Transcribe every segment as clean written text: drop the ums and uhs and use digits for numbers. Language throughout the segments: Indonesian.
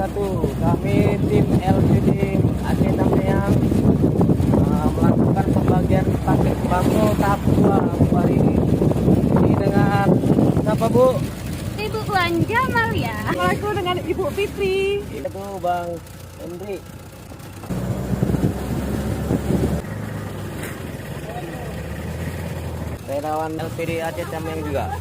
wabarakatuh. Kami tim LPD Aceh Tambeang melakukan pembagian paket sembako tahap 2 hari ini. Ini dengan siapa, Bu? Ibu Belanja Maria. Aku dengan Ibu Fitri. Itu Bang Hendri. Relawan LPD Aceh Tambeang juga.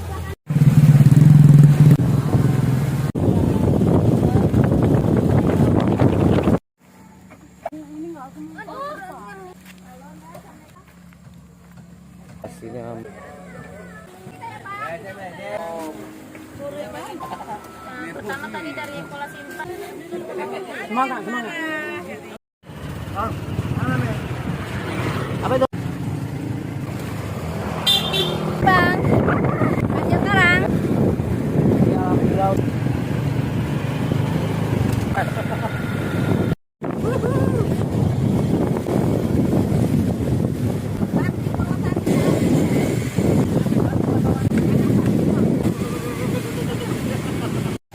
Pastinya Pertama tadi dari Pola Simpan. Semangat. apa itu? Bang, lanjut sekarang. Ya, beliau.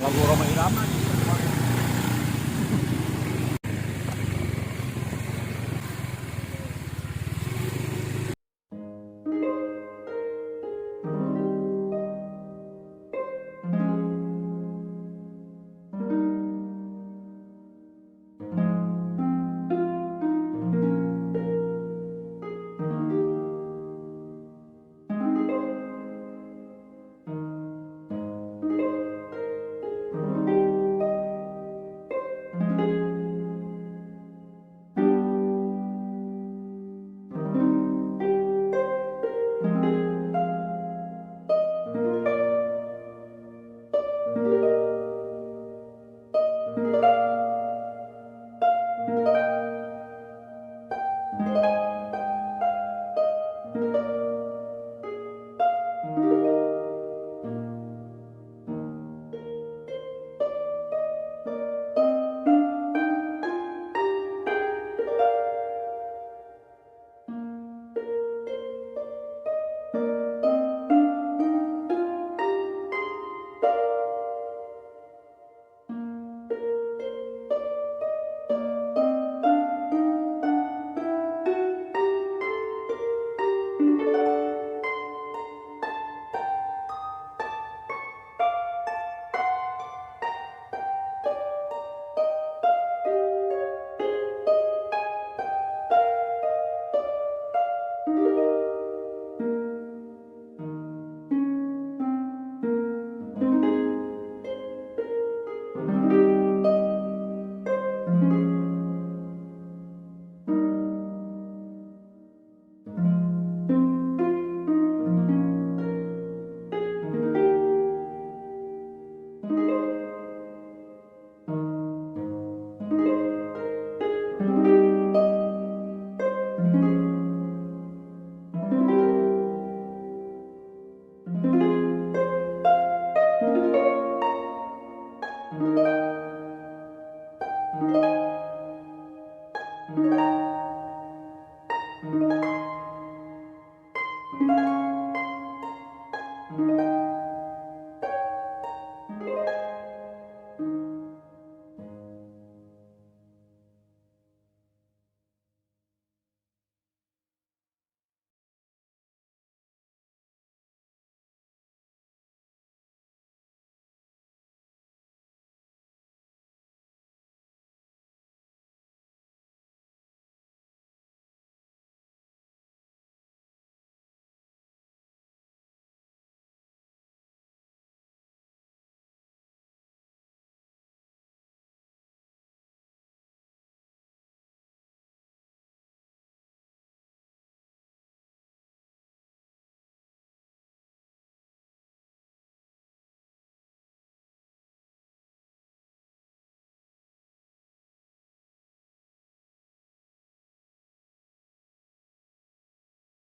Lagu Roma Irama.